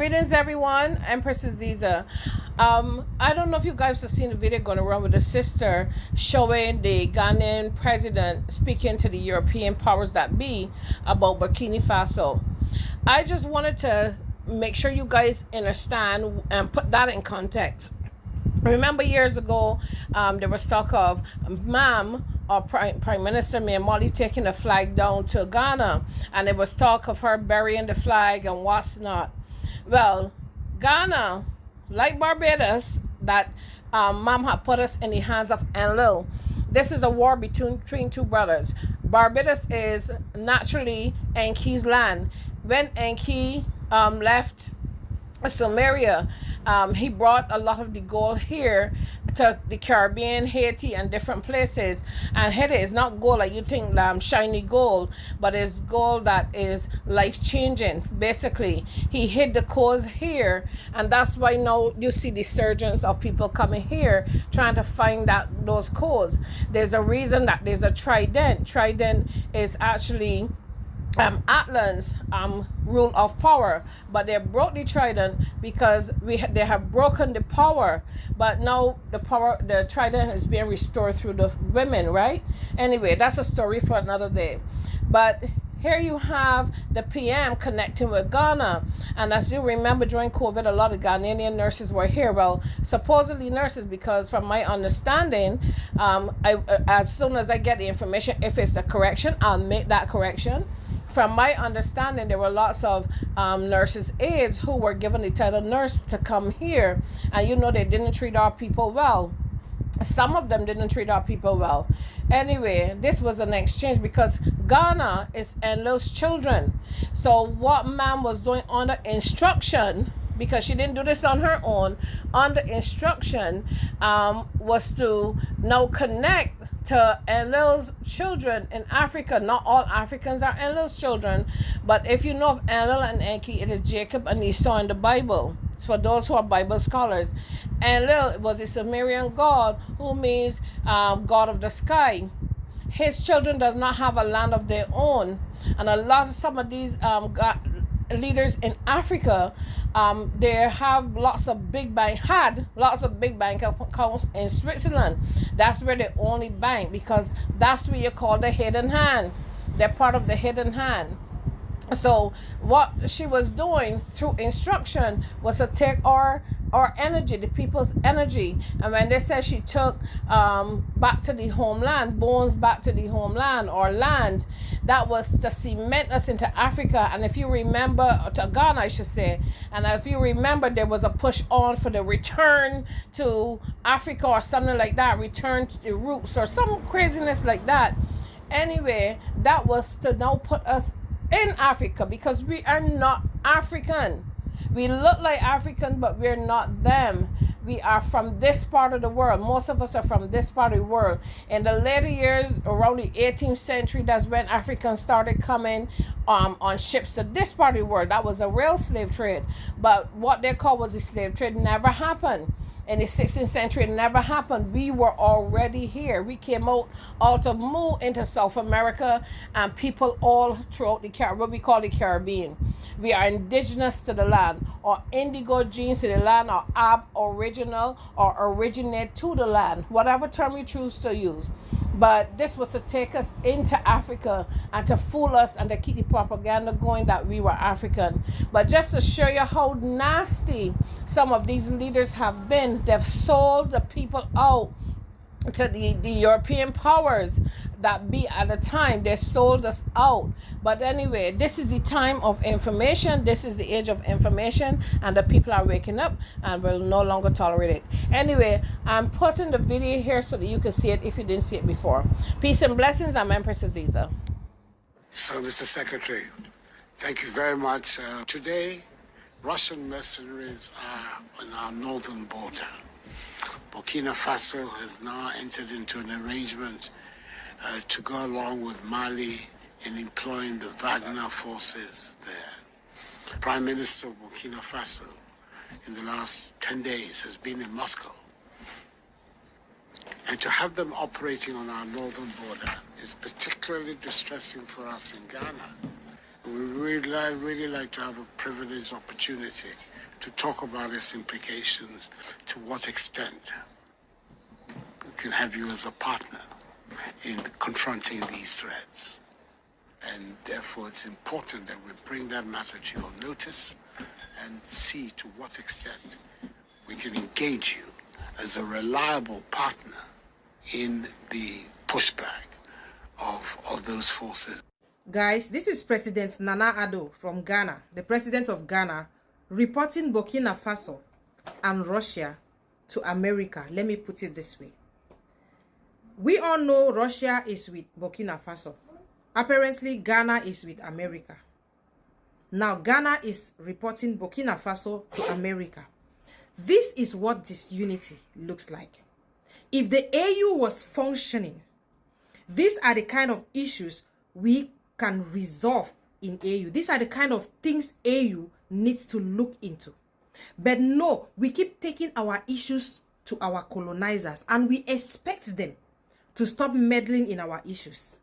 Greetings, everyone. Empress Aziza. I don't know if you guys have seen the video going around with the sister showing the Ghanaian president speaking to the European powers that be about Burkina Faso. I just wanted to make sure you guys understand and put that in context. Remember years ago, there was talk of Ma'am or Prime Minister Mia Mottley taking the flag down to Ghana, and there was talk of her burying the flag and what's not. Well, Ghana, like Barbados, that Mom had put us in the hands of Enlil. This is a war between two brothers. Barbados is naturally Enki's land. When Enki left Somalia, he brought a lot of the gold here to the Caribbean, Haiti, and different places. And Haiti is not gold like you think, shiny gold, but it's gold that is life-changing. Basically, he hid the codes here, and that's why now you see the surges of people coming here trying to find those codes. There's a reason that there's a trident. Trident is actually Atlan's rule of power, but they broke the trident because they have broken the power, but now the trident is being restored through the women, right? Anyway, that's a story for another day. But here you have the PM connecting with Ghana, and as you remember, during COVID, a lot of Ghanaian nurses were here. Well, supposedly nurses, because from my understanding, as soon as I get the information, if it's the correction, I'll make that correction. From my understanding, there were lots of nurses' aides who were given the title nurse to come here, and they didn't treat our people well. Some of them didn't treat our people well. Anyway, this was an exchange because Ghana is Enlil's children. So what Ma'am was doing under instruction, because she didn't do this on her own, under instruction, was to now connect to Enlil's children in Africa. Not all Africans are Enlil's children, but if you know of Enlil and Enki, it is Jacob and Esau in the Bible. For those who are Bible scholars, Enlil was a Sumerian god who means God of the sky. His children does not have a land of their own, and some of these leaders in Africa, they have lots of big bank accounts in Switzerland. That's where they only bank, because that's what you call the hidden hand. They're part of the hidden hand. So what she was doing through instruction was to take our energy, the people's energy. And when they said she took back to the homeland, bones back to the homeland or land, that was to cement us into Africa. And if you remember, to Ghana I should say, and if you remember, there was a push on for the return to Africa or something like that, return to the roots or some craziness like that. Anyway, that was to now put us in Africa, because we are not African. We look like African, but we're not them. We are from this part of the world. Most of us are from this part of the world. In the later years, around the 18th century, that's when Africans started coming on ships to this part of the world. That was a real slave trade. But what they call was the slave trade never happened. In the 16th century, it never happened. We were already here. We came out of Mu into South America, and people all throughout what we call the Caribbean. We are indigenous to the land, or indigo genes to the land, or aboriginal, or originate to the land, whatever term you choose to use. But this was to take us into Africa and to fool us and to keep the propaganda going that we were African. But just to show you how nasty some of these leaders have been, they've sold the people out to the European powers that be at the time. They sold us out. But anyway, this is the time of information. This is the age of information, and the people are waking up and will no longer tolerate it. Anyway, I'm putting the video here so that you can see it if you didn't see it before. Peace and blessings. I'm Empress Aziza. So, Mr. Secretary, thank you very much. Today, Russian mercenaries are on our northern border. Burkina Faso has now entered into an arrangement to go along with Mali in employing the Wagner forces there. Prime Minister of Burkina Faso in the last 10 days has been in Moscow. And to have them operating on our northern border is particularly distressing for us in Ghana. We really like to have a privileged opportunity to talk about its implications, to what extent we can have you as a partner in confronting these threats. And therefore, it's important that we bring that matter to your notice and see to what extent we can engage you as a reliable partner in the pushback of those forces. Guys, this is President Nana Addo from Ghana, the president of Ghana, reporting Burkina Faso and Russia to America. Let me put it this way. We all know Russia is with Burkina Faso. Apparently, Ghana is with America. Now, Ghana is reporting Burkina Faso to America. This is what disunity looks like. If the AU was functioning, these are the kind of issues we can resolve in AU. These are the kind of things AU needs to look into. But no, we keep taking our issues to our colonizers and we expect them to stop meddling in our issues.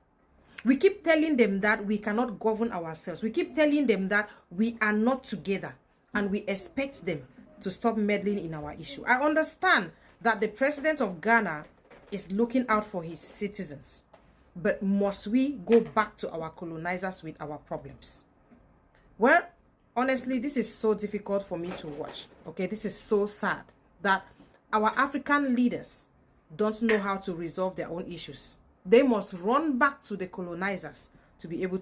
We keep telling them that we cannot govern ourselves. We keep telling them that we are not together and we expect them to stop meddling in our issue. I understand that the president of Ghana is looking out for his citizens. But must we go back to our colonizers with our problems? Well, honestly, this is so difficult for me to watch. Okay, this is so sad that our African leaders don't know how to resolve their own issues. They must run back to the colonizers to be able